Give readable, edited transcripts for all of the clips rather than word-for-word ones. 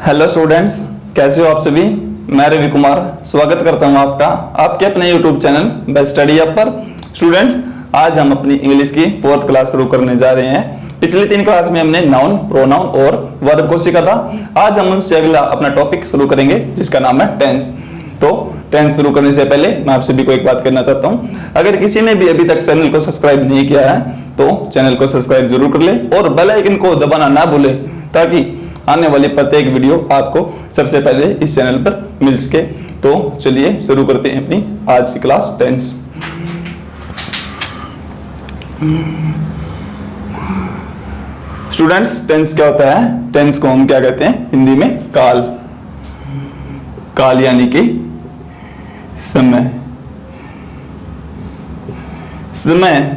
Hello students, कैसे हो आप सभी। मैं रवि कुमार स्वागत करता हूं आपका आपके अपने YouTube channel best study app पर। स्टूडेंट्स, आज हम अपनी इंग्लिश की 4th क्लास शुरू करने जा रहे हैं। पिछली 3 क्लास में हमने नाउन, प्रोनाउन और वर्ब को सीखा था। आज हम उससे अगला अपना टॉपिक शुरू करेंगे जिसका नाम है टेंस। तो टेंस शुरू करने से पहले मैं आप सभी को एक बात करना चाहता हूं। अगर किसी ने भी अभी तक चैनल को सब्सक्राइब नहीं किया है तो चैनल को सब्सक्राइब जरूर कर ले और बेल आइकन को दबाना ना भूले ताकि आने वाली प्रत्येक वीडियो आपको सबसे पहले इस चैनल पर मिल सके। तो चलिए शुरू करते हैं अपनी आज की क्लास टेंस। स्टूडेंट्स, टेंस क्या होता है? टेंस को हम क्या कहते हैं हिंदी में? काल। काल यानी कि समय।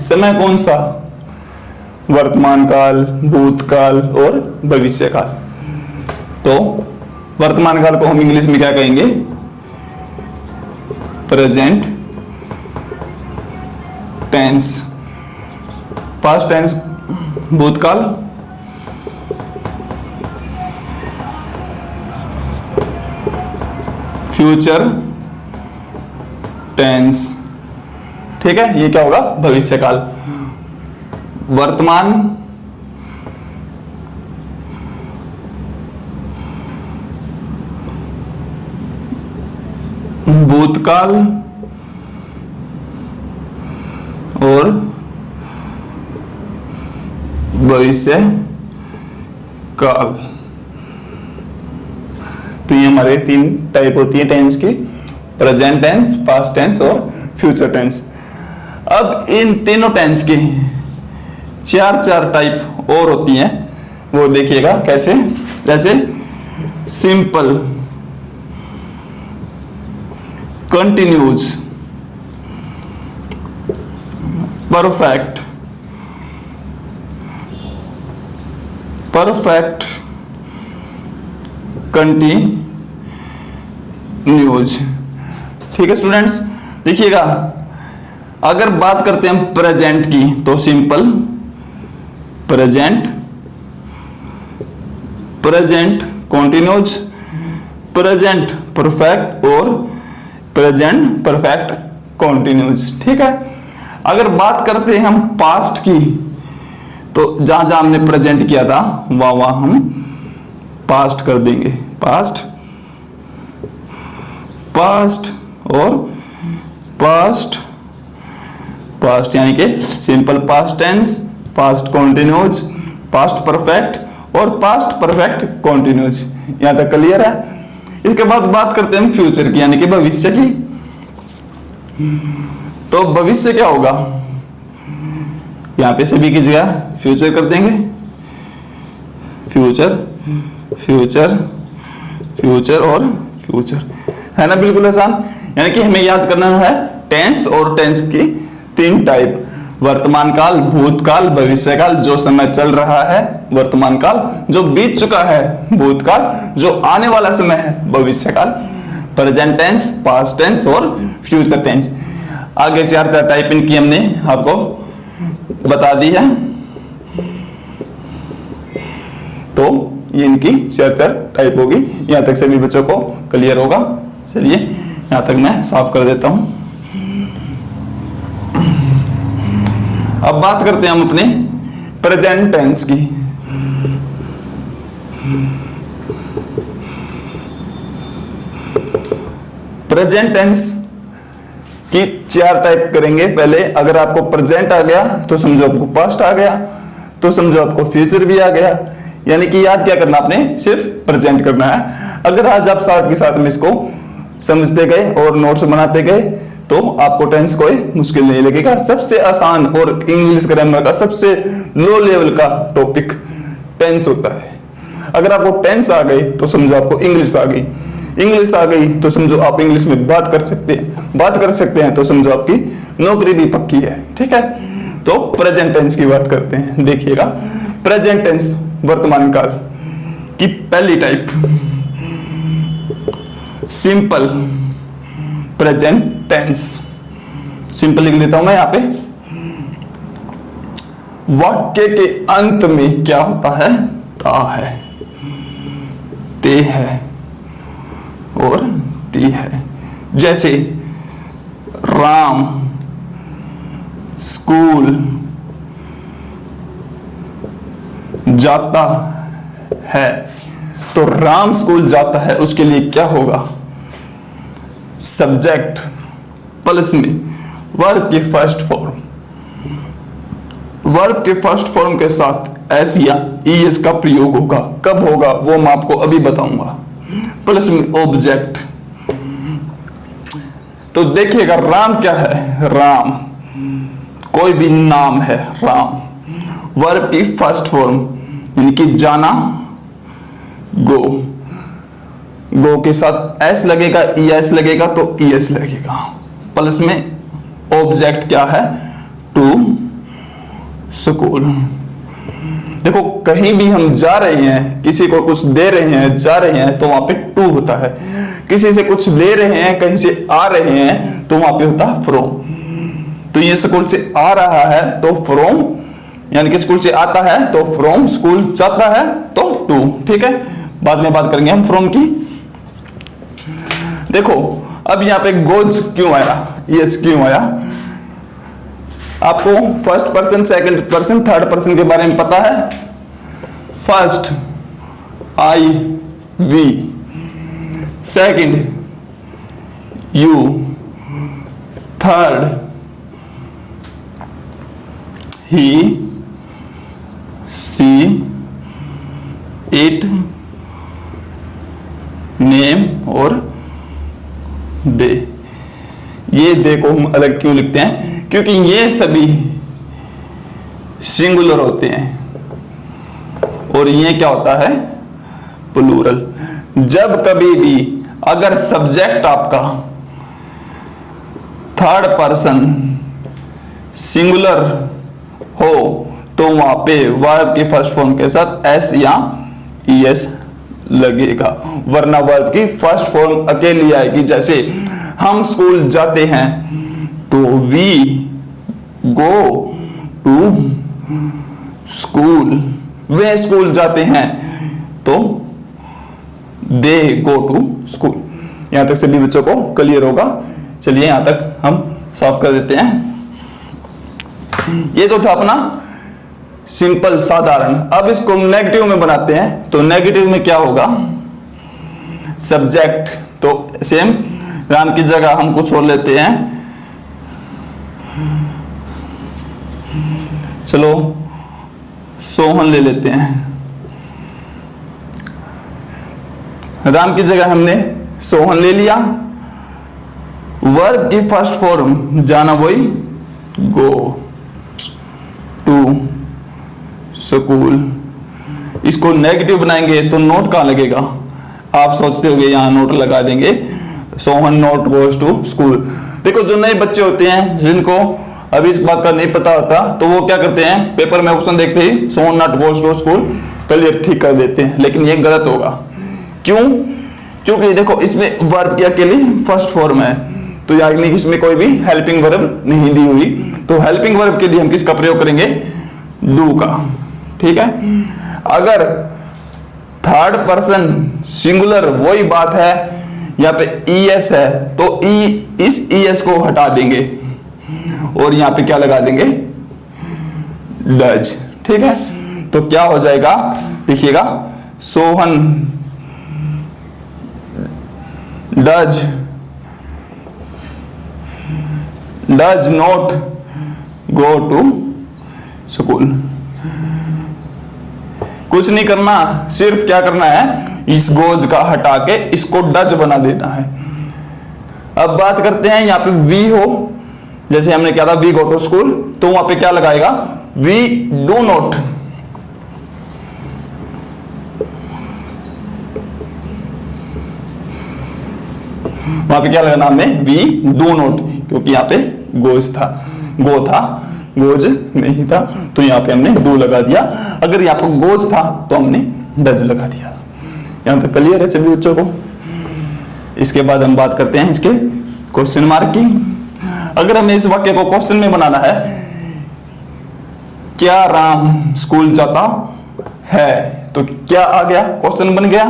समय कौन सा? वर्तमान काल, भूतकाल और भविष्य काल। तो वर्तमान काल को हम इंग्लिश में क्या कहेंगे? Present tense. पास्ट टेंस भूतकाल, फ्यूचर टेंस। ठीक है, ये क्या होगा? भविष्य काल। वर्तमान, भूतकाल और भविष्य काल। तो ये हमारे 3 टाइप होती है टेंस की, प्रेजेंट टेंस, पास्ट टेंस और फ्यूचर टेंस। अब इन तीनों टेंस की 4 टाइप और होती हैं, वो देखिएगा कैसे। जैसे सिंपल, कंटिन्यूज, परफेक्ट, कंटिन्यूज। ठीक है स्टूडेंट्स, देखिएगा अगर बात करते हैं हम प्रेजेंट की तो simple, present continues, present perfect और प्रेजेंट परफेक्ट कंटिन्यूज। ठीक है, अगर बात करते हैं हम पास्ट की तो जहां जहां हमने प्रेजेंट किया था वहां हम पास्ट कर देंगे। पास्ट और पास्ट यानी कि simple past tense, past continuous, past perfect और पास्ट परफेक्ट कंटिन्यूज। यहां तक क्लियर है? इसके बाद बात करते हैं हम फ्यूचर की यानी कि भविष्य की। तो भविष्य क्या होगा? यहां पे सभी की जगह फ्यूचर कर देंगे। फ्यूचर और फ्यूचर, है ना? बिल्कुल आसान। यानी कि हमें याद करना है टेंस और टेंस की 3 टाइप, वर्तमान काल, भूतकाल, भविष्य काल। जो समय चल रहा है वर्तमान काल, जो बीत चुका है भूतकाल, जो आने वाला समय है भविष्य काल, प्रेजेंट टेंस, पास्ट टेंस और फ्यूचर टेंस। आगे 4 टाइप इनकी हमने आपको बता दी है। तो ये इनकी 4 टाइप होगी। यहां तक सभी बच्चों को क्लियर होगा। चलिए यहां तक मैं साफ कर देता हूं। अब बात करते हैं हम अपने प्रेजेंट टेंस की। प्रेजेंट टेंस की 4 टाइप करेंगे। पहले अगर आपको प्रेजेंट आ गया तो समझो आपको पास्ट आ गया, तो समझो आपको फ्यूचर भी आ गया। यानी कि याद क्या करना आपने? सिर्फ प्रेजेंट करना है। अगर आज आप साथ के साथ में इसको समझते गए और नोट्स बनाते गए तो आपको टेंस कोई मुश्किल नहीं लगेगा। सबसे आसान और इंग्लिश ग्रामर का सबसे लो लेवल का टॉपिक टेंस होता है। अगर आपको टेंस आ गई तो समझो आपको इंग्लिश आ गई, इंग्लिश आ गई तो समझो आप इंग्लिश में बात कर सकते हैं तो समझो आपकी नौकरी भी पक्की है। ठीक है, तो प्रेजेंट टेंस की बात करते हैं। देखिएगा प्रेजेंट टेंस वर्तमान काल की पहली type, simple present tense. Simple लिख देता हूं मैं यहां पे। वाक्य के अंत में क्या होता है? ता है। ते है और ती है। जैसे राम स्कूल जाता है, तो राम स्कूल जाता है उसके लिए क्या होगा? सब्जेक्ट प्लस में वर्ब की फर्स्ट फॉर्म, वर्ब के फर्स्ट फॉर्म के साथ एस या ईएस का प्रयोग होगा। कब होगा वो मैं आपको अभी बताऊंगा। प्लस में ऑब्जेक्ट। तो देखिएगा राम क्या है? राम कोई भी नाम है, राम। वर्ब की फर्स्ट फॉर्म यानी कि जाना, गो। गो के साथ एस लगेगा, ईएस लगेगा तो ईएस लगेगा। प्लस में ऑब्जेक्ट क्या है? To school. देखो कहीं भी हम जा रहे हैं, किसी को कुछ दे रहे हैं, जा रहे हैं, तो वहां पे टू होता है। किसी से कुछ ले रहे हैं, कहीं से आ रहे हैं, तो वहां पे होता है फ्रॉम। तो ये स्कूल से आ रहा है तो फ्रॉम, यानी कि स्कूल से आता है तो फ्रॉम, स्कूल जाता है तो टू। ठीक है, बाद में बात करेंगे हम फ्रॉम की। देखो अब यहाँ पे गोज क्यों आया, यस क्यों आया? आपको first person, second person, third person के बारे में पता है। First I we, second you, third he she, it, name और दे। ये दे को हम अलग क्यों लिखते हैं? क्योंकि ये सभी सिंगुलर होते हैं और ये क्या होता है? प्लूरल। जब कभी भी अगर सब्जेक्ट आपका थर्ड पर्सन सिंगुलर हो तो वहां पे वर्ब के फर्स्ट फॉर्म के साथ एस या ईएस लगेगा, वरना वर्ब की फर्स्ट फॉर्म अकेली आएगी। जैसे हम स्कूल जाते हैं तो वी गो टू स्कूल, वे स्कूल जाते हैं तो दे गो टू स्कूल। यहां तक सभी बच्चों को क्लियर होगा। चलिए यहां तक हम साफ कर देते हैं। ये तो था अपना सिंपल साधारण। अब इसको नेगेटिव में बनाते हैं। तो नेगेटिव में क्या होगा? सब्जेक्ट तो सेम, राम की जगह हम कुछ और लेते हैं। चलो सोहन ले लेते हैं। राम की जगह हमने सोहन ले लिया। वर्ब की फर्स्ट फॉर्म जाना, वही गो टू स्कूल। इसको नेगेटिव बनाएंगे तो नोट कहां लगेगा? आप सोचते होंगे यहां नोट लगा देंगे, Sohan not goes to school. देखो जो नए बच्चे होते हैं जिनको अभी इस बात का नहीं पता होता, तो वो क्या करते हैं, पेपर में ऑप्शन देखते ही Sohan not goes to school clear ठीक कर देते हैं। लेकिन ये गलत होगा। क्यों? क्योंकि देखो इसमें वर्ब की अकेली फर्स्ट फॉर्म है, तो यानी इसमें कोई भी हेल्पिंग वर्ब नहीं दी हुई। तो हेल्पिंग वर्ब के लिए हम किसका प्रयोग करेंगे? डू का। ठीक है, अगर थर्ड पर्सन सिंगुलर वही बात है, यहाँ पे ईएस है तो इस ईएस को हटा देंगे और यहाँ पे क्या लगा देंगे? डज। ठीक है, तो क्या हो जाएगा देखिएगा, Sohan does not go to school. कुछ नहीं करना, सिर्फ क्या करना है, इस गोज का हटा के इसको डज बना देना है। अब बात करते हैं यहाँ पे वी हो, जैसे हमने क्या था वी गो टू स्कूल, तो वहां पे क्या लगाएगा? We do not. वहां पे क्या लगाना हमने? वी डू नॉट, क्योंकि यहाँ पे गोज था, गो था, गोज नहीं था, तो यहाँ पे हमने डू लगा दिया। अगर यहाँ पर गोज था तो हमने डज लगा दिया। यहां तक क्लियर है सभी बच्चों को? इसके बाद हम बात करते हैं इसके क्वेश्चन मार्क की। अगर हमें इस वाक्य को क्वेश्चन में बनाना है, क्या राम स्कूल जाता है, तो क्या आ गया? क्वेश्चन बन गया।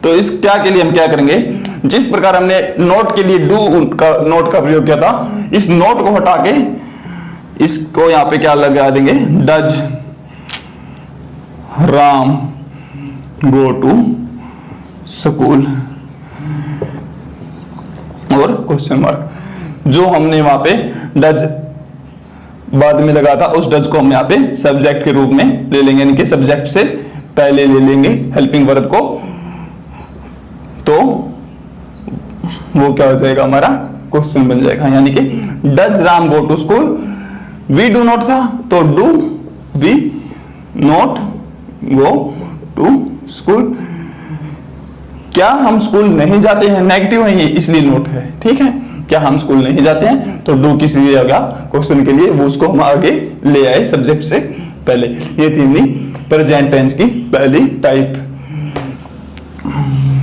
तो इस क्या के लिए हम क्या करेंगे, जिस प्रकार हमने नोट के लिए डू का नोट का प्रयोग किया था, इस नोट को हटा के इसको यहां पे क्या लगा देंगे, does Ram go to school और क्वेश्चन मार्क। जो हमने वहां पे डज बाद में लगा था, उस डज को हम यहाँ पे सब्जेक्ट के रूप में ले लेंगे, यानी कि सब्जेक्ट से पहले ले लेंगे हेल्पिंग वर्ब को, तो वो क्या हो जाएगा, हमारा क्वेश्चन बन जाएगा। यानी कि does Ram go to school, we do not था तो do we not go to school. क्या हम स्कूल नहीं जाते हैं, नेगेटिव है ये इसलिए नोट है, ठीक है। क्या हम स्कूल नहीं जाते हैं तो डू किस लिए होगा, क्वेश्चन के लिए, वो उसको हम आगे ले आए सब्जेक्ट से पहले। ये थी अपनी प्रेजेंट टेंस की पहली टाइप।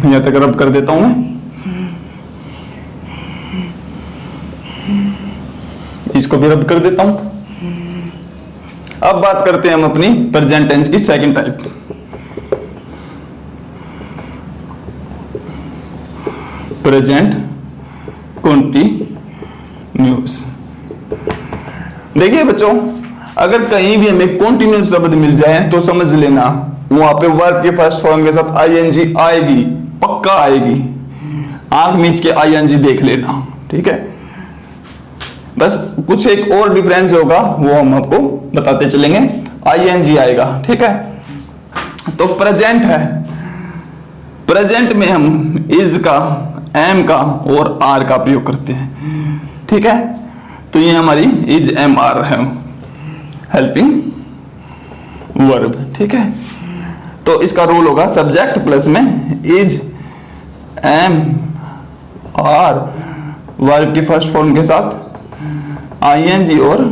यहां तक रब कर देता हूं मैं, इसको भी रब कर देता हूं। अब बात करते हैं हम अपनी प्रेजेंट टेंस की सेकंड टाइप, प्रेजेंट कॉन्टिन्यूअस। देखिए बच्चों, अगर कहीं भी हमें कॉन्टिन्यूअस शब्द मिल जाए तो समझ लेना वहां पे वर्ब के फर्स्ट फॉर्म के साथ आईएनजी आएगी, पक्का आएगी। आंख मीच के आईएनजी देख लेना, ठीक है। बस कुछ एक और डिफरेंस होगा, वो हम आपको बताते चलेंगे। आईएनजी आएगा, ठीक है। तो प्रेजेंट है, प्रेजेंट में हम इज का, एम का और आर का प्रयोग करते हैं, ठीक है। तो ये हमारी इज एम आर है, हेल्पिंग वर्ब, ठीक है। तो इसका रूल होगा सब्जेक्ट प्लस में इज एम आर, वर्ब की फर्स्ट फॉर्म के साथ आईएनजी और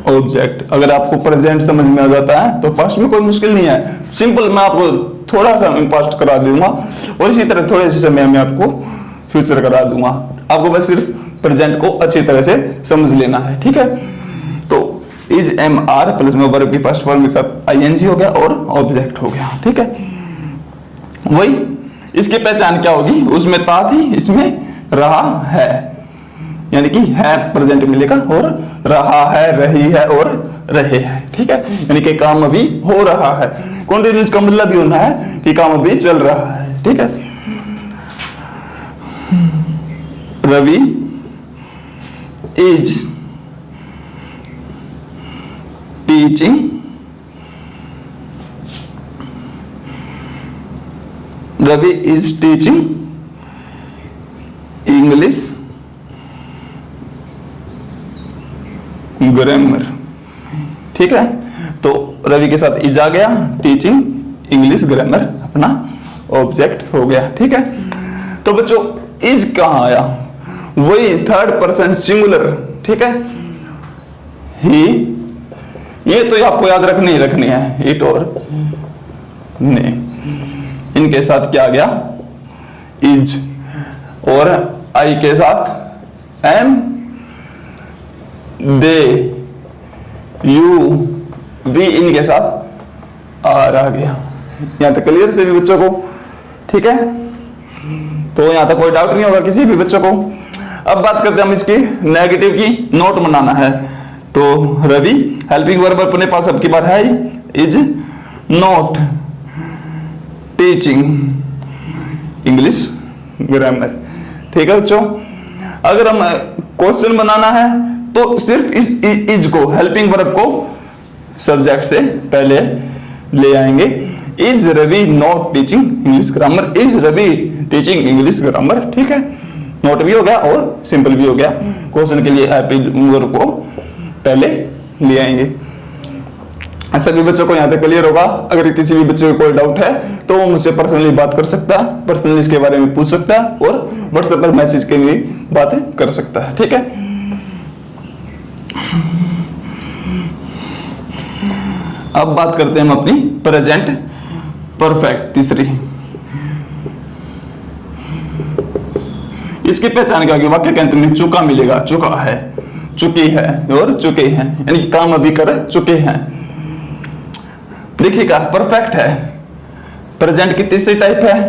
ऑब्जेक्ट। अगर आपको प्रेजेंट समझ में आ जाता है तो पास्ट में कोई मुश्किल नहीं है, सिंपल। मैं आपको थोड़ा सा पास्ट करा दूंगा और इसी तरह थोड़े से समय में आपको फ्यूचर करा दूंगा। आपको बस सिर्फ प्रेजेंट को अच्छी तरह से समझ लेना है, ठीक है। तो इज एम आर प्लस में वर्ब की फर्स्ट फॉर्म के साथ आईएनजी हो गया और ऑब्जेक्ट हो गया, ठीक है। वही इसकी पहचान क्या होगी, उसमें ता थी, इसमें रहा है, यानी कि है प्रेजेंट मिलेगा और रहा है, रही है और रहे है, ठीक है। यानी कि काम अभी हो रहा है। कॉन्टिन्यूअस का मतलब भी होना है कि काम अभी चल रहा है, ठीक है। Ravi is teaching Ravi is teaching English grammar, ठीक है। तो रवि के साथ इज आ गया, टीचिंग इंग्लिश ग्रामर अपना ऑब्जेक्ट हो गया, ठीक है। तो बच्चों इज कहां आया, वही थर्ड पर्सन सिंगुलर, ठीक है। ही, ये तो आपको याद रखनी है, इट और ने, इनके साथ क्या आ गया, इज, और आई के साथ एम, दे, यू, वी, इनके साथ आर आ गया। यहां तक क्लियर से भी बच्चों को, ठीक है। तो यहां तक कोई डाउट नहीं होगा किसी भी बच्चों को। अब बात करते हैं हम इसकी नेगेटिव की, नोट बनाना है। तो रवि हेल्पिंग वर्ब अपने पास अब की बार है, is not teaching English grammar, ठीक है बच्चों। अगर हम क्वेश्चन बनाना है तो सिर्फ इस इज को, हेल्पिंग वर्ब को सब्जेक्ट से पहले ले आएंगे। Is Ravi not teaching English grammar, is Ravi teaching English grammar, ठीक है। नोट भी हो गया और सिंपल भी हो गया। क्वेश्चन के लिए हेल्पिंग वर्ब को पहले ले आएंगे। सभी बच्चों को यहाँ तक क्लियर होगा। अगर किसी भी बच्चे को कोई डाउट है तो वो मुझसे पर्सनली बात कर सकता है, पर्सनली इसके बारे में पूछ सकता है और व्हाट्सएप पर मैसेज के लिए बातें कर सकता है, ठीक है। अब बात करते हैं हम अपनी प्रेजेंट परफेक्ट तीसरी। इसकी पहचान क्या होगी, वाक्य के अंत में चुका मिलेगा, चुका है, चुकी है और चुके हैं, यानी कि काम अभी कर चुके हैं। देखिएगा परफेक्ट है, प्रेजेंट की तीसरी टाइप है,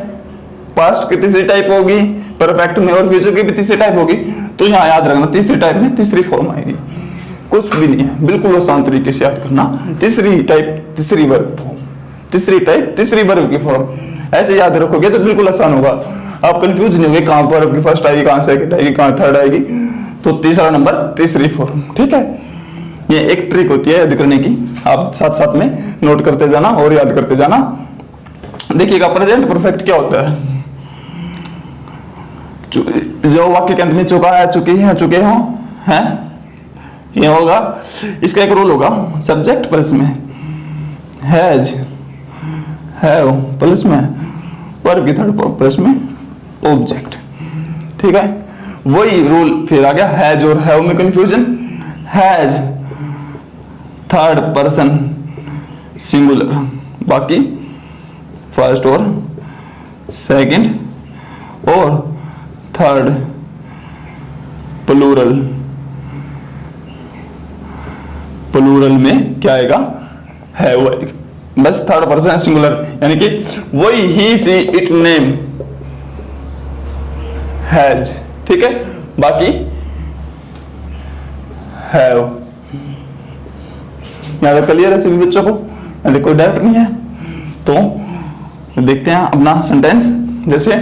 पास्ट की तीसरी टाइप होगी, परफेक्ट में और फ्यूचर की भी तीसरी टाइप होगी। तो यहाँ याद रखना तीसरी टाइप में तीसरी फॉर्म आएगी, कुछ भी नहीं है, बिल्कुल आसान तरीके से याद करना। तीसरी टाइप तीसरी वर्ब फॉर्म, तीसरी टाइप तीसरी वर्ब की फॉर्म, ऐसे याद रखोगे तो बिल्कुल आसान होगा। आप कंफ्यूज नहीं होगे कहां वर्ब की फर्स्ट आएगी, कहां सेकंड आएगी, कहां थर्ड आएगी। तो तीसरा नंबर तीसरी फॉर्म, ठीक है। ये एक ट्रिक होती है याद करने की, आप साथ साथ में नोट करते जाना और याद करते जाना। देखिएगा प्रेजेंट परफेक्ट क्या होता है, जो वाक्य के अंत में चुका है, चुकी है, चुके हो, हैं, ये होगा। इसका एक रूल होगा, सब्जेक्ट प्लस में हैज, हैव प्लस में वर्ब की थर्ड फॉर्म प्लस में ऑब्जेक्ट, ठीक है। वही रूल फिर आ गया, हैज और हैव में confusion. Has third person singular, बाकी फर्स्ट और सेकंड और थर्ड प्लूरल। प्लूरल में क्या आएगा, हैव आएगा, बस थर्ड पर्सन सिंगुलर, यानी कि वही ही सी इट नेम हैज, ठीक है। बाकी हैव। यहां तक क्लियर है सभी बच्चों को, यदि कोई डाउट नहीं है तो देखते हैं अपना सेंटेंस। जैसे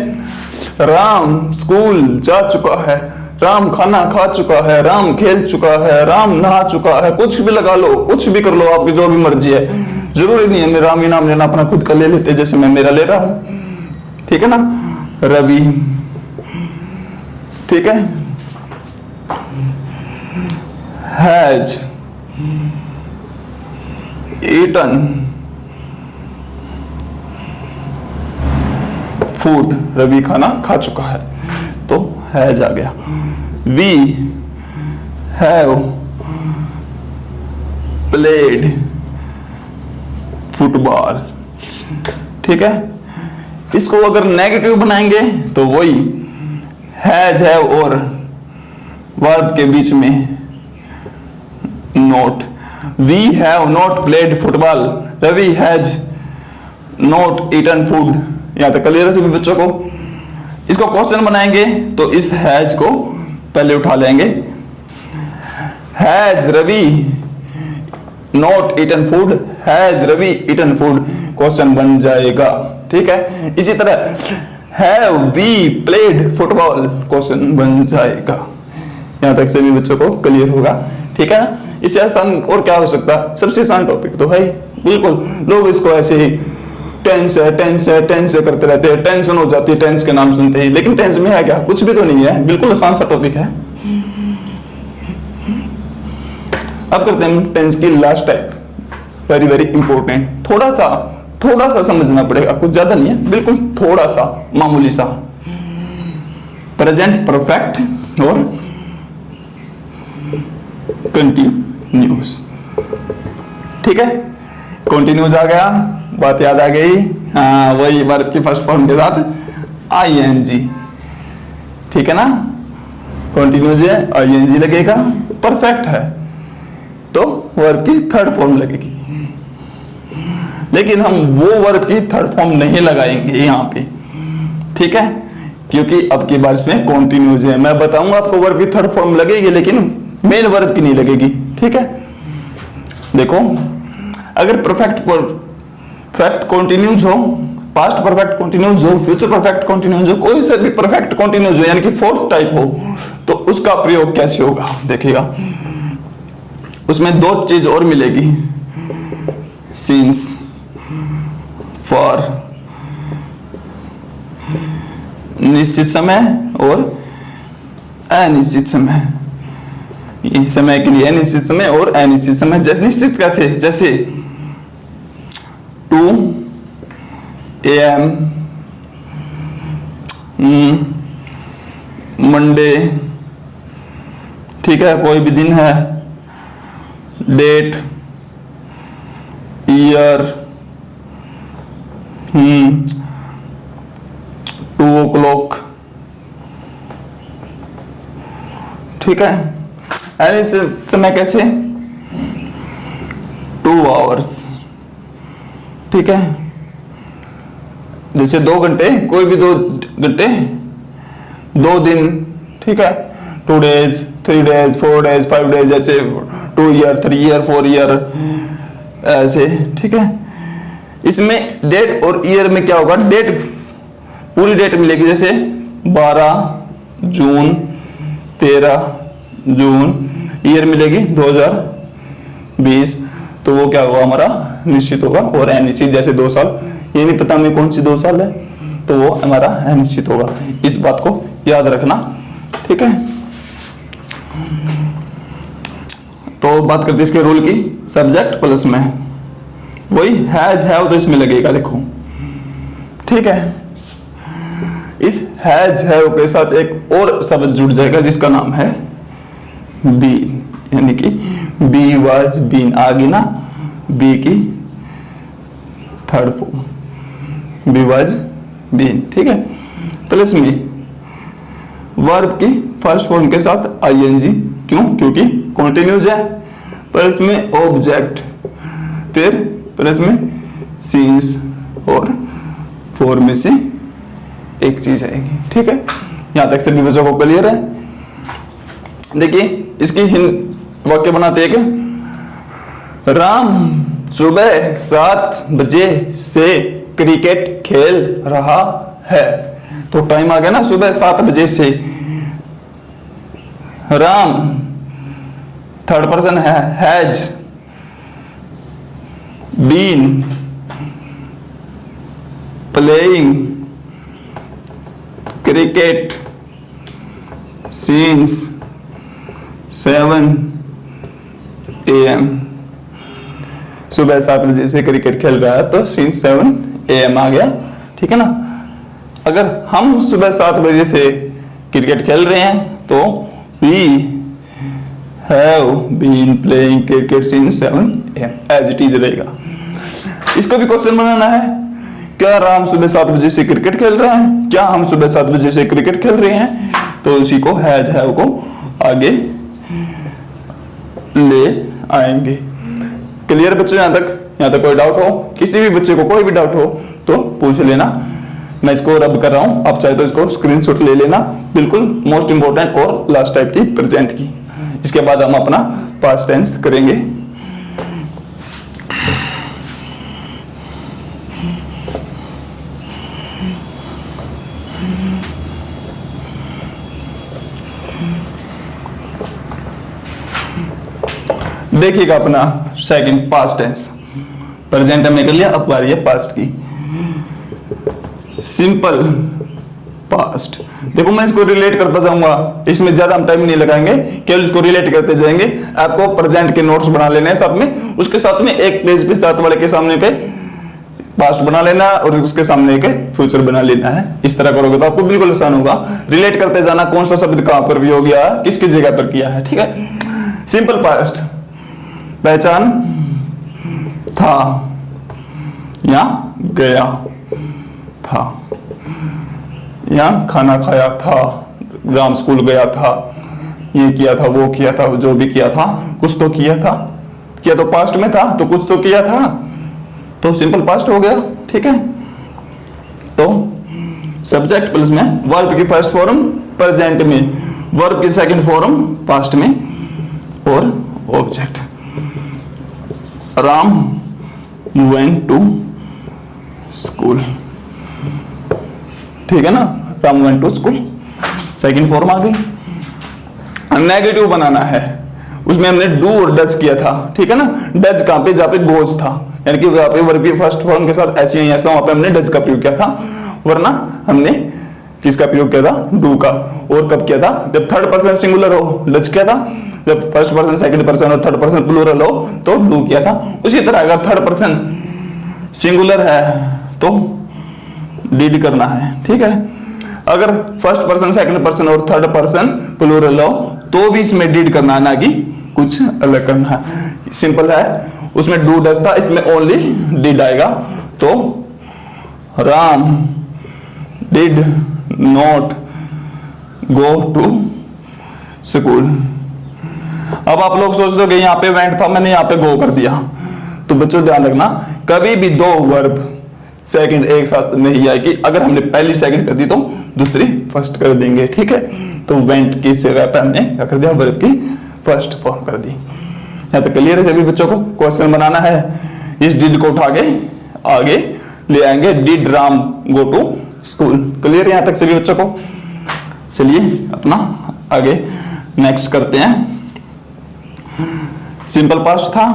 राम स्कूल जा चुका है, राम खाना खा चुका है, राम खेल चुका है, राम नहा चुका है, कुछ भी लगा लो, कुछ भी कर लो, आपकी जो भी मर्जी है, जरूरी नहीं है मैं राम ही नाम लेना, अपना खुद का ले लेते जैसे मैं मेरा ले रहा हूं, ठीक है ना। रवि, ठीक है। हैज ईटन फूड, रवि खाना खा चुका है, तो हैज आ गया। वी हैव प्लेड फुटबॉल, ठीक है। इसको अगर नेगेटिव बनाएंगे तो वही हैज, हैव और वर्ब के बीच में not. We have not played football, Ravi has not eaten food. यहां तक क्लियर है सभी बच्चों को। इसको क्वेश्चन बनाएंगे तो इस हैज को पहले उठा लेंगे, has Ravi not eaten food, has Ravi eaten food, question बन जाएगा, ठीक है। इसी तरह have we played football, question बन जाएगा। यहां तक सभी बच्चों को क्लियर होगा, ठीक है ना। इससे आसान और क्या हो सकता है, सबसे आसान टॉपिक तो भाई बिल्कुल, लोग इसको ऐसे ही टेंस है, टेंस है, टेंस है करते रहते हैं, टेंशन हो जाती है टेंस के नाम सुनते ही, लेकिन टेंस में है क्या, कुछ भी तो नहीं है, बिल्कुल आसान सा टॉपिक है। अब करते हैं टेंस की last type, very very important, थोड़ा सा समझना पड़ेगा, कुछ ज्यादा नहीं है, बिल्कुल थोड़ा सा, मामूली सा। प्रेजेंट परफेक्ट और कंटिन्यूस, ठीक है। कंटिन्यूस आ गया, बात याद आ गई, हाँ वही वर्ब की फर्स्ट फॉर्म के साथ आईएनजी, ठीक है ना। कंटिन्यूस है, आईएनजी लगेगा, परफेक्ट है तो वर्ब की थर्ड फॉर्म लगेगी, लेकिन हम वो वर्ब की थर्ड फॉर्म नहीं लगाएंगे यहाँ पे, ठीक है, क्योंकि अब की बार इसमें कंटिन्यूस है। मैं बताऊंगा आपको वर्ब की थर्ड फॉर्म लगेगी, लेकिन मेन वर्ब की नहीं लगेगी, ठीक है। देखो अगर परफेक्ट कंटिन्यूज हो, पास्ट परफेक्ट कंटिन्यूज हो, फ्यूचर परफेक्ट कंटिन्यूज हो, कोई सा भी परफेक्ट कंटिन्यूज हो, यानी कि फोर्थ टाइप हो, तो उसका प्रयोग कैसे होगा देखिएगा। उसमें दो चीज और मिलेगी, सिंस, फॉर, निश्चित समय और अनिश्चित समय। ये समय के लिए निश्चित समय और अनिश्चित समय। जैसे निश्चित कैसे, जैसे 2 AM मंडे, ठीक है, कोई भी दिन है, डेट, ईयर, 2 o'clock, ठीक है। अनिश्चित समय कैसे, 2 hours, ठीक है। जैसे 2 घंटे, कोई भी 2 घंटे, 2 दिन, ठीक है, 2 days, 3 days, 4 days, 5 days, जैसे 2 year, 3 year, 4 year, ऐसे, ठीक है। इसमें डेट और ईयर में क्या होगा, डेट पूरी डेट मिलेगी, जैसे 12 जून, 13 जून, ईयर मिलेगी 2020, तो वो क्या होगा हमारा निश्चित होगा। और अनिश्चित जैसे 2 साल, ये नहीं पता हमें कौन सी 2 साल है, तो वो हमारा अनिश्चित होगा। इस बात को याद रखना, ठीक है। तो बात करते इसके रूल की, सब्जेक्ट प्लस में वही हैज हैव, तो इसमें लगेगा, देखो, ठीक है। इस हैज हैव के साथ एक और शब्द जुड़ जाएगा जिसका नाम है बीन, यानी कि बी वाज बीन आ गई ना, बी की third form, be was been, ठीक है। प्लस में वर्ब की फर्स्ट फॉर्म के साथ आईएनजी, क्यों, क्योंकि कॉन्टिन्यूज है। प्लस में ऑब्जेक्ट, फिर प्लस में सीन्स, और 4 में से एक चीज आएगी, ठीक है। यहां तक सभी बच्चों को क्लियर है। देखिए इसकी वाक्य बनाते हैं कि राम सुबह 7 बजे से क्रिकेट खेल रहा है, तो टाइम आ गया ना, सुबह 7 बजे से। राम थर्ड पर्सन है, has been playing cricket since 7 AM, सुबह 7 बजे से क्रिकेट खेल रहा है, तो सिंस 7 AM आ गया, ठीक है ना। अगर हम सुबह 7 बजे से क्रिकेट खेल रहे हैं तो we have been playing cricket since 7 AM, as it is रहेगा। इसको भी क्वेश्चन बनाना है, क्या राम सुबह 7 बजे से क्रिकेट खेल रहा है, क्या हम सुबह 7 बजे से क्रिकेट खेल रहे हैं, तो इसी को हैज हैव को आगे ले आएंगे। क्लियर बच्चों, यहां तक कोई डाउट हो, किसी भी बच्चे को कोई भी डाउट हो तो पूछ लेना। मैं इसको रब कर रहा हूं, आप चाहे तो इसको स्क्रीनशॉट ले लेना, बिल्कुल मोस्ट इंपॉर्टेंट और लास्ट टाइप की प्रेजेंट की। इसके बाद हम अपना पास्ट टेंस करेंगे। देखिएगा अपना सेकंड पास्ट टेंस, प्रेजेंट हमने कर लिया, अब बारी है पास्ट की। सिंपल पास्ट, देखो मैं इसको रिलेट करता जाऊंगा, इसमें ज्यादा हम टाइम नहीं लगाएंगे, केवल इसको रिलेट करते जाएंगे। आपको प्रेजेंट के नोट्स बना लेने हैं साथ में, उसके साथ में एक पेज पे साथ वाले के सामने पे पास्ट बना लेना और उसके सामने के फ्यूचर बना लेना है। इस तरह करोगे तो आपको बिल्कुल आसान होगा। रिलेट करते जाना, कौन सा शब्द कहां पर प्रयोग किया है, किसकी जगह पर किया है, ठीक है। सिंपल पास्ट, पहचान था या गया था, या खाना खाया था, राम स्कूल गया था, ये किया था, वो किया था, जो भी किया था, कुछ तो किया था, किया तो पास्ट में था, तो कुछ तो किया था, तो सिंपल पास्ट हो गया, ठीक है। तो सब्जेक्ट प्लस में वर्ब की फर्स्ट फॉर्म प्रेजेंट में, वर्ब की सेकंड फॉर्म पास्ट में, और object. Ram went to school, ठीक है ना, Ram went to school, second form आ गई। नेगेटिव बनाना है, उसमें हमने डू और डज किया था, ठीक है ना। डज कहां पे, जहां पे गोज था, यानी कि वहां पे वर्ब की फर्स्ट फॉर्म के साथ ऐसे ही ऐसा, वहां पे हमने डज का प्रयोग किया था, वरना हमने किसका प्रयोग किया था, डू का। और कब किया था, जब थर्ड पर्सन सिंगुलर हो डज किया था, जब फर्स्ट पर्सन सेकंड पर्सन और थर्ड पर्सन प्लूरल हो तो डू किया था। उसी तरह अगर थर्ड पर्सन सिंगुलर है तो डिड करना है, ठीक है। अगर फर्स्ट पर्सन सेकंड पर्सन और थर्ड पर्सन प्लूरल हो तो भी इसमें डिड करना है, ना कि कुछ अलग करना है। सिंपल है, उसमें डू डज था, इसमें ओनली डिड आएगा। तो Ram did not go to school. अब आप लोग सोच रहे हो यहाँ पे वेंट था, मैंने यहाँ पे गो कर दिया, तो बच्चों ध्यान रखना, कभी भी दो वर्ब सेकंड एक साथ नहीं आएगी। अगर हमने पहली सेकंड कर दी तो दूसरी फर्स्ट कर देंगे, ठीक है। तो वेंट की जगह पर हमने क्या कर दिया, वर्ब की फर्स्ट फॉर्म कर दी। यहाँ तक क्लियर है सभी बच्चों को? क्वेश्चन बनाना है, इस डिड को उठा के आगे ले आएंगे, did Ram go to school. Clear है यहाँ तक सभी बच्चों को? चलिए अपना आगे नेक्स्ट करते हैं। सिंपल पास्ट था,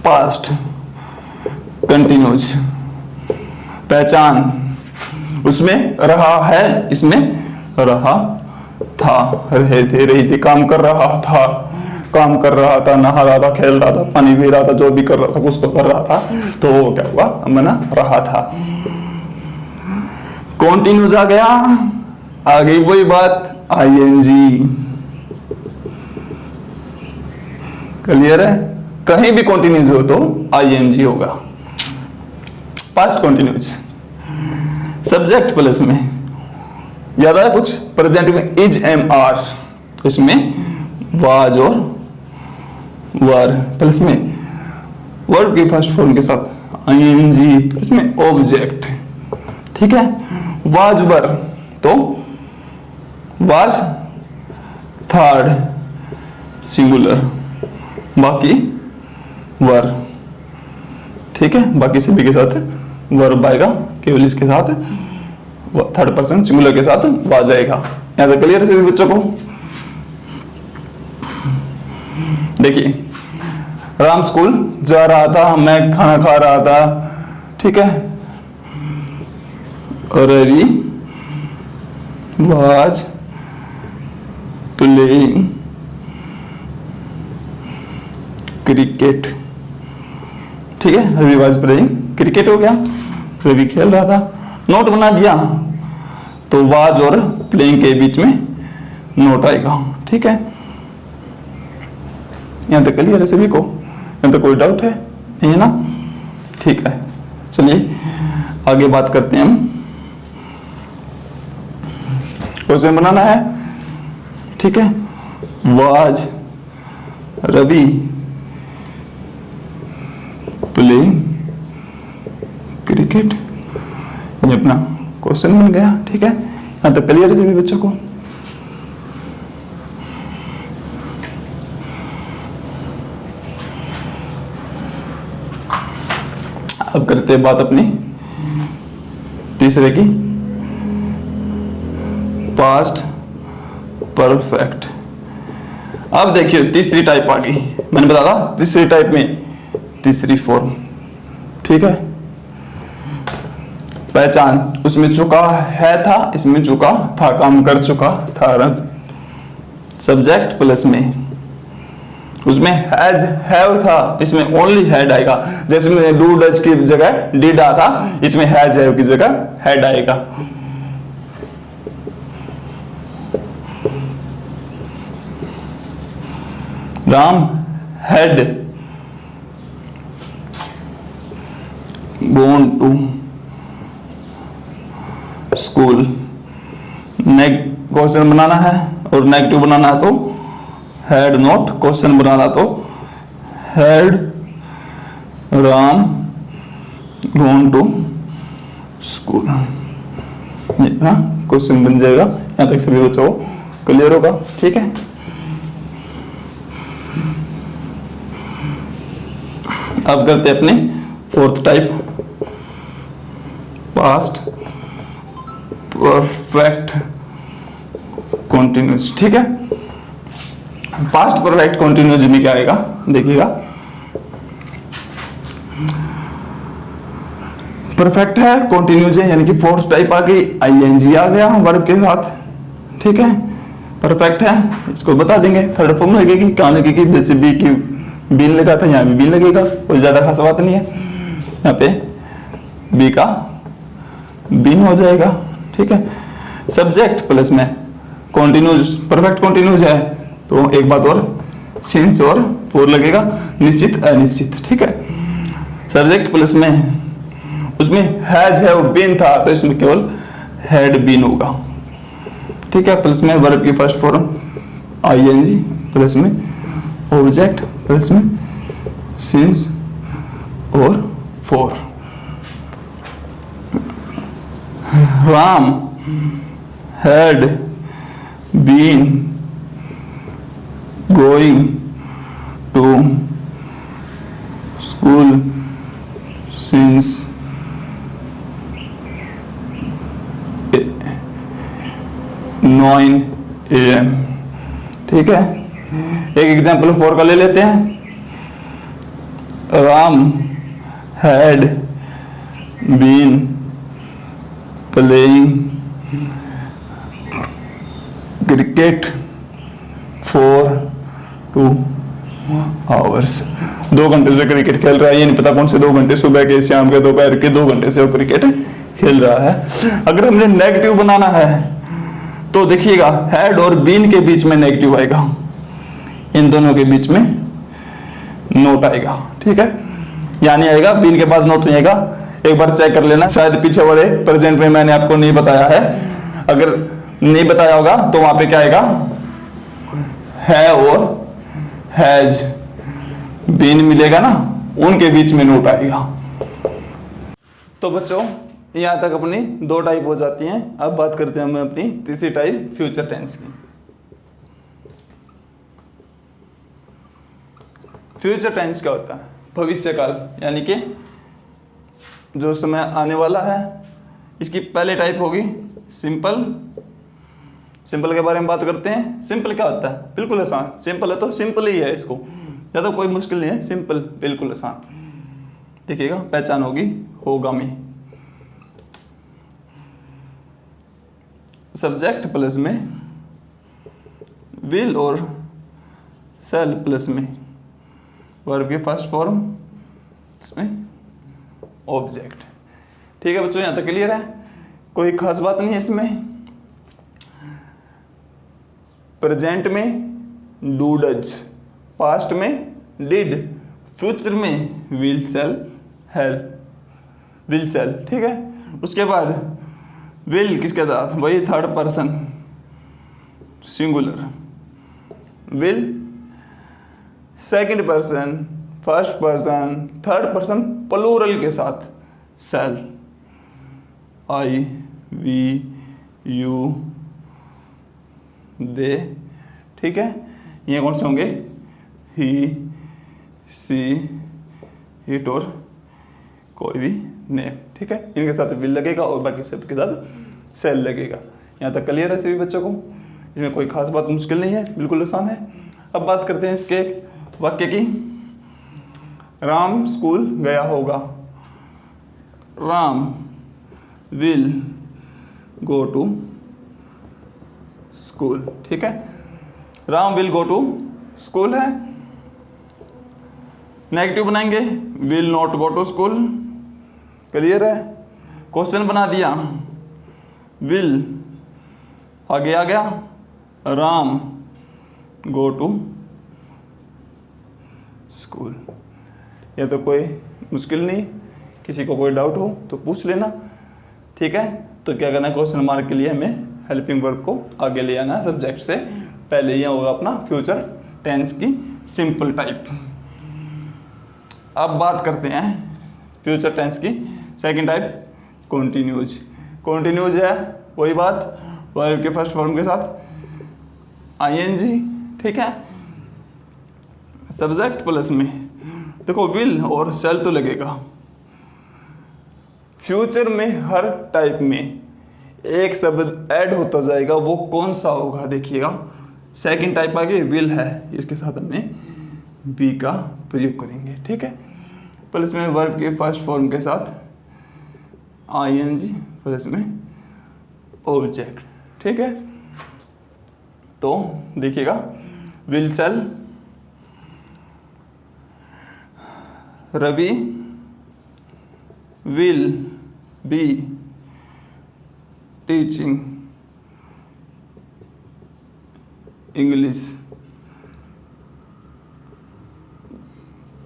पास्ट कंटिन्यूज, पहचान, उसमें रहा है, इसमें रहा था, रहे थे, रही थी, काम कर रहा था, काम कर रहा था, नहा रहा था, खेल रहा था, पानी पी रहा था, जो भी कर रहा था कुछ तो कर रहा था, तो वो क्या हुआ, बना रहा था। कॉन्टिन्यूज आ गया, आ गई वही बात, आईएनजी। क्लियर है? कहीं भी कॉन्टिन्यूज हो तो आईएनजी होगा। पास्ट कॉन्टिन्यूज, सब्जेक्ट प्लस में, याद आया कुछ? प्रेजेंट में इज एम आर, तो इसमें वाज और वर, प्लस में वर्ब की फर्स्ट फॉर्म के साथ आईएनजी, इसमें ऑब्जेक्ट, ठीक है। वाज वर तो वाज थर्ड सिंगुलर, बाकी वर, ठीक है। बाकी सभी के साथ वर्ब आएगा, केवल इसके साथ थर्ड पर्सन सिंगुलर के साथ वाज आएगा। यहां तक क्लियर है सभी बच्चों को? देखिए, राम स्कूल जा रहा था, मैं खाना खा रहा था, ठीक है। रवि वाज प्लेइंग क्रिकेट, ठीक है। रवि वाज प्लेइंग क्रिकेट हो गया, रवि खेल रहा था, नोट बना दिया तो वाज और प्लेइंग के बीच में नोट आएगा, ठीक है। यहां तक क्लियर है सभी को? यहां तक कोई डाउट है नहीं है ना? ठीक है, चलिए आगे बात करते हैं हम। क्वेश्चन बनाना है, ठीक है। वाज रवि प्लेइंग क्रिकेट, ये अपना क्वेश्चन बन गया, ठीक है। यहां तक क्लियर है सभी बच्चों को? अब करते हैं बात अपनी तीसरे की, पास्ट परफेक्ट। अब देखिए तीसरी टाइप आ गई, मैंने बताया था तीसरी टाइप में तीसरी फॉर्म, ठीक है। पहचान, उसमें चुका है था, इसमें चुका था, काम कर चुका था। सब्जेक्ट प्लस में, उसमें हैज हैव था, इसमें ओनली हैड आएगा। जैसे में डू डज की जगह डिड आ था, इसमें हैज हैव की जगह हैड आएगा। Ram had gone to school. Question बनाना है और नेगेटिव बनाना है तो हैड नॉट, क्वेश्चन बनाना तो had Ram gone to school, ये ना क्वेश्चन बन जाएगा। यहां तक सभी बच्चों को क्लियर होगा, ठीक है। अब करते हैं अपने fourth type, past perfect continuous, ठीक है। पास्ट परफेक्ट कॉन्टिन्यूस में क्या आएगा देखिएगा। परफेक्ट है, कॉन्टिन्यूस है, यानी कि फोर्थ टाइप आ गई, आईएनजी आ गया वर्ब के साथ, ठीक है। परफेक्ट है, इसको बता देंगे, थर्ड फॉर्म लगेगी, कहां लगेगी, जैसे बी की बीन लगा था, यहाँ भी बीन लगेगा, कोई ज्यादा खास बात नहीं है। यहाँ पे बी का बीन हो जाएगा, ठीक है। सब्जेक्ट प्लस में कॉन्टिन्यूस, परफेक्ट कॉन्टिन्यूस है तो एक बात और, सिंस और फोर लगेगा, निश्चित अनिश्चित, ठीक है। सब्जेक्ट प्लस में उसमें हैज हैव बीन था तो इसमें केवल हैड बीन होगा, ठीक है। प्लस में वर्ब की फर्स्ट फॉर्म आईएनजी, प्लस में ऑब्जेक्ट, प्लस में सिंस और 4. Ram had been going to school since 9 AM. ठीक है, एक एग्जाम्पल 4 का ले लेते हैं. Ram had been playing cricket for 2 hours. 2 घंटे से क्रिकेट खेल रहा है. ये नहीं पता कौन से 2 घंटे, सुबह के, शाम के, दोपहर के 2 घंटे से वो क्रिकेट खेल रहा है. अगर हमने नेगेटिव बनाना है तो देखिएगा हैड और बीन के बीच में नेगेटिव आएगा, इन दोनों के बीच में नोट आएगा. ठीक है, यानी आएगा, बीन के बाद नोट नहीं आएगा. एक बार चेक कर लेना, शायद पीछे वाले प्रेजेंट में मैंने आपको नहीं बताया है. अगर नहीं बताया होगा तो वहां पे क्या आएगा, है और हैज बीन मिलेगा ना, उनके बीच में नोट आएगा. तो बच्चों यहां तक अपनी 2 टाइप हो जाती हैं. अब बात करते हैं हम अपनी तीसरी टाइप फ्यूचर टेंस की. फ्यूचर टेंस क्या होता है, भविष्य काल, यानी कि जो समय आने वाला है. इसकी पहले टाइप होगी सिंपल. सिंपल के बारे में बात करते हैं. सिंपल क्या होता है, बिल्कुल आसान. सिंपल है तो सिंपल ही है, इसको ज़्यादा कोई मुश्किल नहीं है. सिंपल बिल्कुल आसान. देखिएगा पहचान होगी होगामी. सब्जेक्ट प्लस में विल और सेल प्लस में वर्ब की फर्स्ट फॉर्म, इसमें ऑब्जेक्ट. ठीक है बच्चों, यहां तक क्लियर है, कोई खास बात नहीं है इसमें. प्रेजेंट में डू डज, पास्ट में डिड, फ्यूचर में will shall shall, will shall. ठीक है, उसके बाद विल किसके साथ, वही third person singular. Will second person, first person, third person plural के साथ shall. I, we, you, they. ठीक है, ये कौन से होंगे, ही, सी, इट और कोई भी नेम. ठीक है, इनके साथ विल लगेगा और बाकी सब के साथ सेल लगेगा. यहाँ तक क्लियर है सभी बच्चों को, इसमें कोई खास बात मुश्किल नहीं है, बिल्कुल आसान है. अब बात करते हैं इसके वाक्य की. राम स्कूल गया होगा. Ram will go to school. ठीक है, Ram will go to school है. नेगेटिव बनाएंगे, will not go to school. Clear है, क्वेश्चन बना दिया, विल आगे आ गया, राम गो टू स्कूल. ये तो कोई मुश्किल नहीं, किसी को कोई डाउट हो तो पूछ लेना. ठीक है, तो क्या करना है, क्वेश्चन मार्क के लिए हमें हेल्पिंग वर्ब को आगे ले आना सब्जेक्ट से पहले. यह होगा अपना फ्यूचर टेंस की सिंपल टाइप. अब बात करते हैं फ्यूचर टेंस की सेकंड टाइप, कॉन्टिन्यूज. कॉन्टिन्यूज है वही बात, वर्ब के फर्स्ट फॉर्म के साथ आईएनजी. ठीक है, सब्जेक्ट प्लस में देखो विल और सेल तो लगेगा. फ्यूचर में हर टाइप में एक शब्द ऐड होता जाएगा, वो कौन सा होगा देखिएगा. सेकंड टाइप आगे विल है, इसके साथ हमने बी का प्रयोग करेंगे. ठीक है, प्लस में वर्ब के फर्स्ट फॉर्म के साथ आईएनजी प्लस में ऑब्जेक्ट. ठीक है, तो देखिएगा will shall, Ravi will be teaching English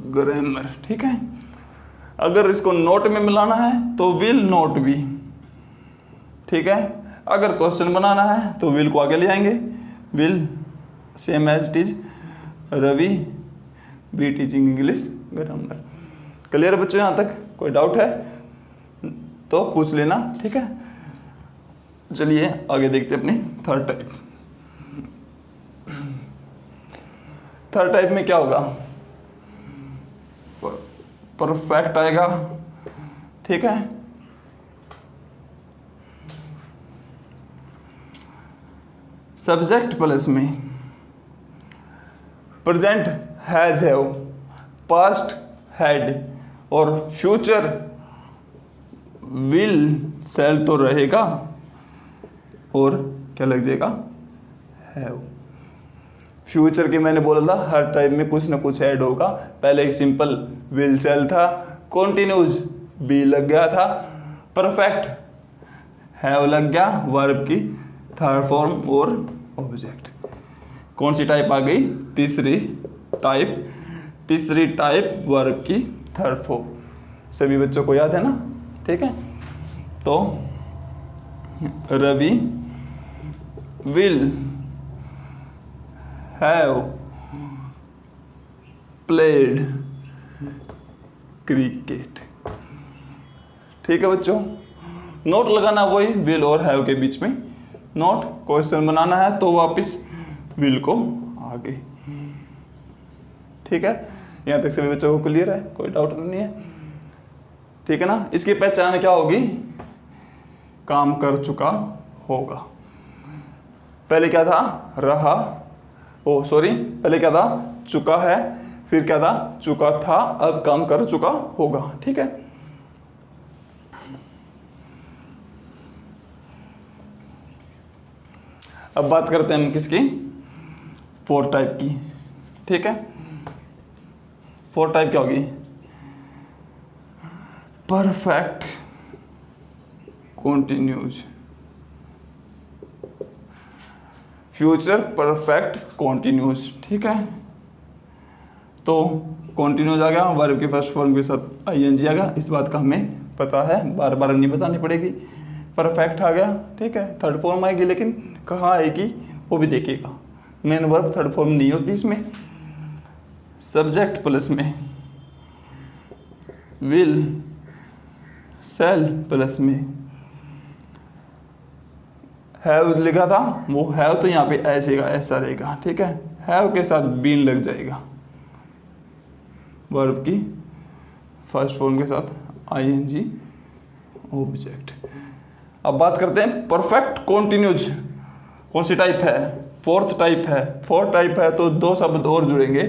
grammar. ठीक है, अगर इसको नोट में मिलाना है तो विल नोट बी. ठीक है, अगर क्वेश्चन बनाना है तो विल को आगे ले आएंगे, will same as it is Ravi be teaching English grammar. Clear बच्चों? यहाँ तक कोई डाउट है तो पूछ लेना, ठीक है। चलिए आगे देखते हैं अपनी थर्ड टाइप। थर्ड टाइप में क्या होगा? परफेक्ट आएगा, ठीक है। सब्जेक्ट प्लस में present has have, past had और फ्यूचर विल सेल तो रहेगा और क्या लग जाएगा? हैव। फ्यूचर के मैंने बोला था हर टाइप में कुछ ना कुछ ऐड होगा। पहले एक सिंपल विल सेल था, कॉन्टिन्यूज बी लग गया था, परफेक्ट हैव लग गया, वर्ब की थर्ड फॉर्म और ऑब्जेक्ट। कौन सी टाइप आ गई? तीसरी टाइप वर्ब की थर्ड फॉर्म। सभी बच्चों को याद है ना, ठीक है। तो Ravi will have played cricket, ठीक है बच्चों। नोट लगाना वही विल और हैव के बीच में, नोट क्वेश्चन बनाना है तो वापस विल को आगे, ठीक है। यहाँ तक सभी बच्चों को क्लियर है, कोई डाउट नहीं है, ठीक है ना। इसकी पहचान क्या होगी? काम कर चुका होगा। पहले क्या था? रहा, पहले क्या था? चुका है, फिर क्या था? चुका था, अब काम कर चुका होगा, ठीक है। अब बात करते हैं हम किसकी? फोर्थ टाइप की, ठीक है। फोर्थ टाइप क्या होगी? Perfect continues, future perfect continues, ठीक है। तो कॉन्टिन्यूज आ गया, वर्ब के फर्स्ट फॉर्म के साथ आईएनजी आ गया, इस बात का हमें पता है, बार बार नहीं बतानी पड़ेगी। परफेक्ट आ गया, ठीक है। थर्ड फॉर्म आएगी, लेकिन कहाँ आएगी वो भी देखिएगा। मेन वर्ब थर्ड फॉर्म नहीं होती इसमें। सब्जेक्ट प्लस में विल सेल प्लस में हैव लिखा था, वो हैव तो यहाँ पे ऐसा रहेगा, ठीक है। हैव के साथ बीन लग जाएगा, वर्ब की फर्स्ट फॉर्म के साथ आईएनजी ऑब्जेक्ट। अब बात करते हैं परफेक्ट कॉन्टिन्यूज। कौन सी टाइप है? फोर्थ टाइप है। फोर्थ टाइप है तो दो शब्द और जुड़ेंगे,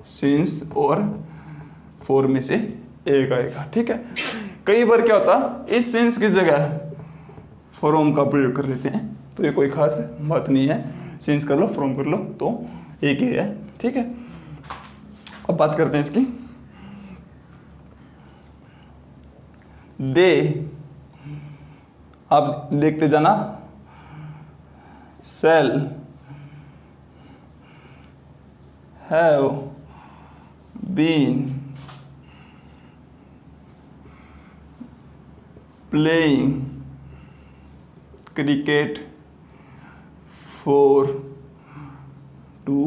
सिंस और फोर में से एक आएगा, ठीक है। कई बार क्या होता, इस सिंस की जगह फ्रॉम का प्रयोग कर लेते हैं, तो ये कोई खास बात नहीं है। सिंस कर लो, फ्रॉम कर लो, तो एक ही है, ठीक है। अब बात करते हैं इसकी। दे, आप देखते जाना। Shall, have been playing cricket for 2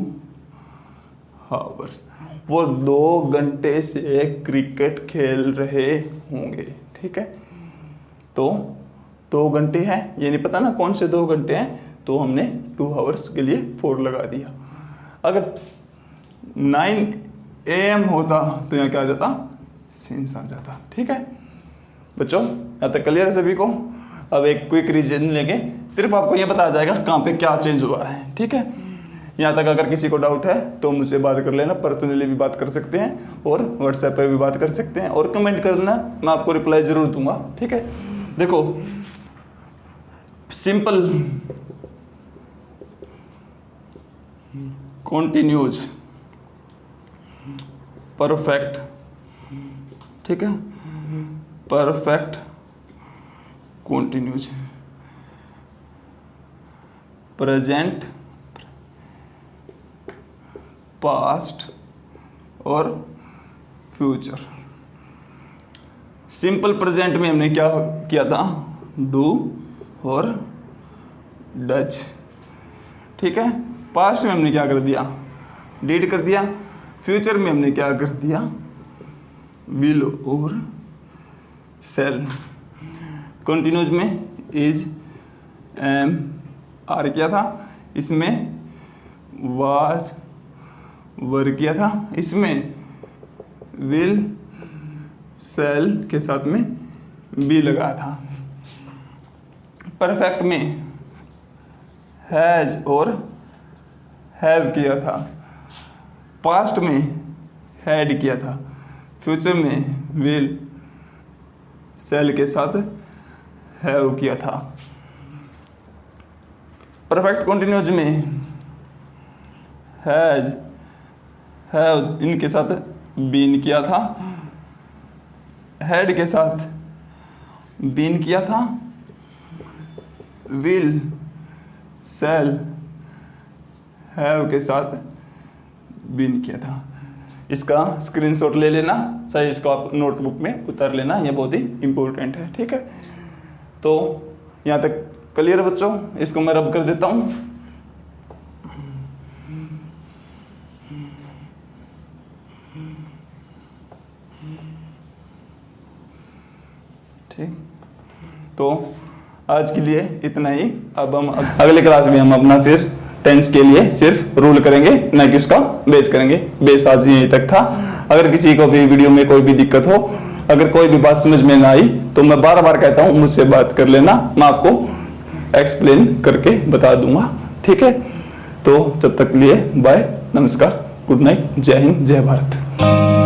hours. वो 2 घंटे से क्रिकेट खेल रहे होंगे, ठीक है। तो 2 घंटे हैं, ये नहीं पता ना कौन से 2 घंटे हैं, तो हमने 2 आवर्स के लिए 4 लगा दिया। अगर 9 AM होता तो यहाँ क्या आ जाता? सिंस आ जाता, ठीक है बच्चों। यहाँ तक क्लियर है सभी को? अब एक क्विक रिवीजन लेंगे, सिर्फ आपको ये बताया जाएगा कहाँ पे क्या चेंज हुआ है, ठीक है। यहाँ तक अगर किसी को डाउट है तो मुझसे बात कर लेना, पर्सनली भी बात कर सकते हैं और व्हाट्सएप पे भी बात कर सकते हैं, और कमेंट करना, मैं आपको रिप्लाई ज़रूर दूंगा, ठीक है। देखो सिंपल कॉन्टिन्यूज परफेक्ट, ठीक है, परफेक्ट कॉन्टिन्यूज, प्रेजेंट, पास्ट और फ्यूचर। सिंपल प्रेजेंट में हमने क्या किया था? डू और डज, ठीक है। पास्ट में हमने क्या कर दिया? डिड कर दिया। फ्यूचर में हमने क्या कर दिया? विल और सेल। कंटिन्यूज में इज, एम, आर किया था, इसमें वाज, वर किया था, इसमें विल, सेल के साथ में बी लगा था। परफेक्ट में हैज और हैव किया था, पास्ट में हैड किया था, फ्यूचर में विल, सेल के साथ हैव किया था। परफेक्ट कंटिन्यूज में हैज, हैव इनके साथ बीन किया था, हैड के साथ बीन किया था, विल, सेल, हैव के साथ बीन किया था। इसका स्क्रीनशॉट ले लेना, चाहे इसको आप नोटबुक में उतार लेना, ये बहुत ही इम्पोर्टेंट है, ठीक है। तो यहाँ तक क्लियर है बच्चों, इसको मैं रब कर देता हूँ। ठीक, तो आज के लिए इतना ही। अब हम अगले क्लास में हम अपना फिर टेंस के लिए सिर्फ रूल करेंगे, ना कि उसका बेस करेंगे। बेस आज यहीं तक था। अगर किसी को भी वीडियो में कोई भी दिक्कत हो, अगर कोई भी बात समझ में ना आई, तो मैं बार बार कहता हूँ मुझसे बात कर लेना, मैं आपको एक्सप्लेन करके बता दूंगा, ठीक है। तो जब तक लिए बाय, नमस्कार, गुड नाइट, जय हिंद, जय भारत।